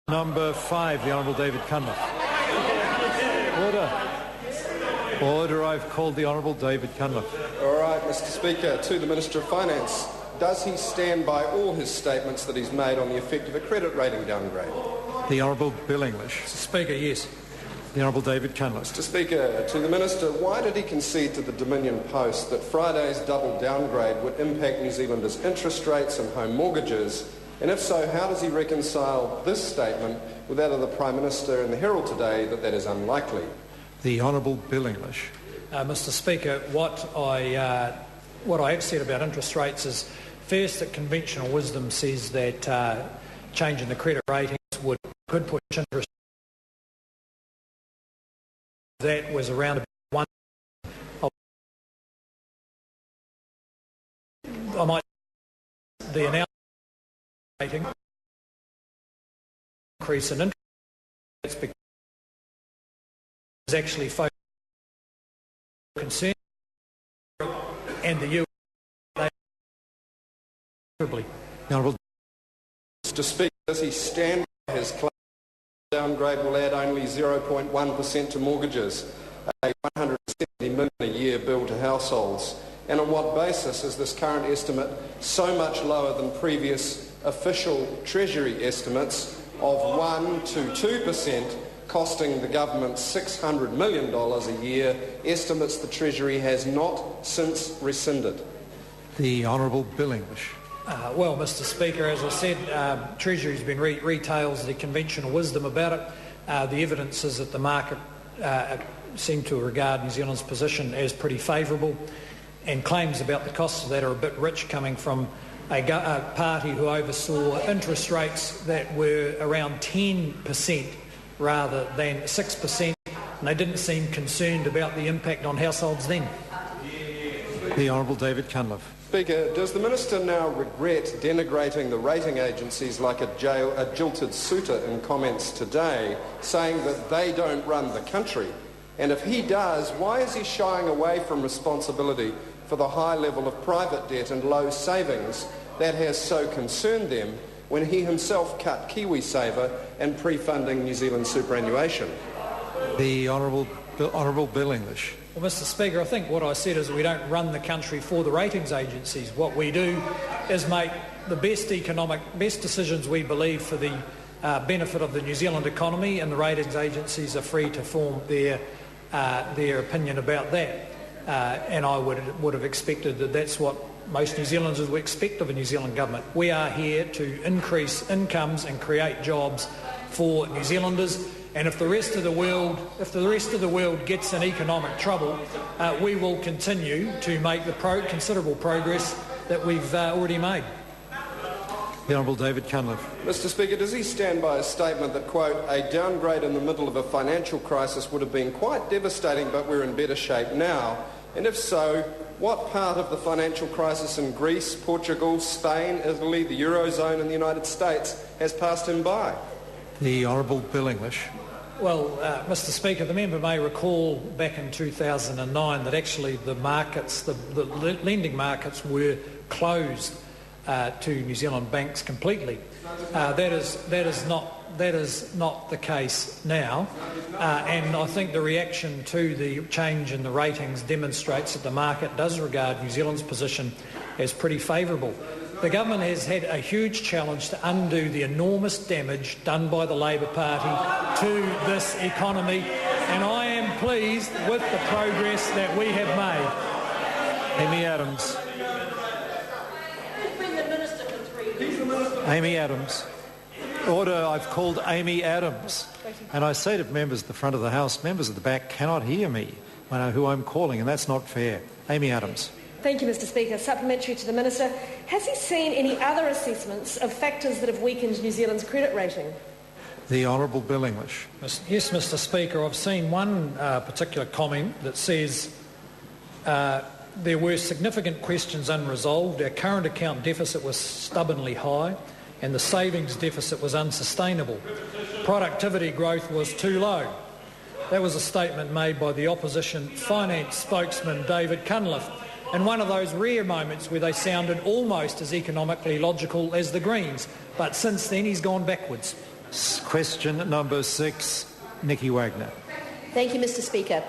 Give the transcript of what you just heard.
Number 5, the Honourable David Cunliffe. Order. I've called the Honourable David Cunliffe. All right, Mr. Speaker, to the Minister of Finance. Does he stand by all his statements that he's made on the effect of a credit rating downgrade? The Honourable Bill English. Mr. Speaker, yes. The Honourable David Cunliffe. Mr. Speaker, to the Minister, why did he concede to the Dominion Post that Friday's double downgrade would impact New Zealanders' interest rates and home mortgages? And if so, how does he reconcile this statement with that of the Prime Minister in the Herald today that is unlikely? The Honourable Bill English. Mr. Speaker, what I have said about interest rates is, first, that conventional wisdom says that changing the credit ratings could push interest. That was around one. I might the announcement rating increase in interest rates because is actually focused on concern and the US. Mr. Speaker, does he stand by his claim downgrade will add only 0.1% to mortgages, a $170 million a year bill to households? And on what basis is this current estimate so much lower than previous official Treasury estimates of 1 to 2%, costing the government $600 million a year, estimates the Treasury has not since rescinded? The Honourable Bill English. Well, Mr. Speaker, as I said, Treasury's been retails the conventional wisdom about it. The evidence is that the market seem to regard New Zealand's position as pretty favourable, and claims about the costs of that are a bit rich, coming from a party who oversaw interest rates that were around 10% rather than 6%, and they didn't seem concerned about the impact on households then. The Honourable David Cunliffe. Speaker, does the Minister now regret denigrating the rating agencies like a jilted suitor in comments today, saying that they don't run the country? And if he does, why is he shying away from responsibility for the high level of private debt and low savings that has so concerned them when he himself cut KiwiSaver and pre-funding New Zealand superannuation? The Honourable Bill English. Well, Mr. Speaker, I think what I said is that we don't run the country for the ratings agencies. What we do is make the best decisions we believe for the benefit of the New Zealand economy, and the ratings agencies are free to form their opinion about that. And I would have expected that that's what most New Zealanders would expect of a New Zealand government. We are here to increase incomes and create jobs for New Zealanders. And if the rest of the world gets in economic trouble, we will continue to make the considerable progress that we've already made. The Honourable David Cunliffe. Mr. Speaker, does he stand by a statement that, quote, a downgrade in the middle of a financial crisis would have been quite devastating, but we're in better shape now? And if so, what part of the financial crisis in Greece, Portugal, Spain, Italy, the Eurozone and the United States has passed him by? The Honourable Bill English. Well, Mr. Speaker, the member may recall back in 2009 that actually the markets, the lending markets, were closed to New Zealand banks completely. That is not the case now, and I think the reaction to the change in the ratings demonstrates that the market does regard New Zealand's position as pretty favourable. The government has had a huge challenge to undo the enormous damage done by the Labor Party to this economy, and I am pleased with the progress that we have made. Amy Adams. Amy Adams. Order. I've called Amy Adams. And I say to members at the front of the House, members at the back cannot hear me when who I'm calling, and that's not fair. Amy Adams. Thank you, Mr. Speaker. Supplementary to the Minister. Has he seen any other assessments of factors that have weakened New Zealand's credit rating? The Honourable Bill English. Yes, Mr. Speaker. I've seen one particular comment that says there were significant questions unresolved. Our current account deficit was stubbornly high and the savings deficit was unsustainable. Productivity growth was too low. That was a statement made by the opposition finance spokesman David Cunliffe, in one of those rare moments where they sounded almost as economically logical as the Greens. But since then he's gone backwards. Question number 6, Nikki Wagner. Thank you, Mr Speaker.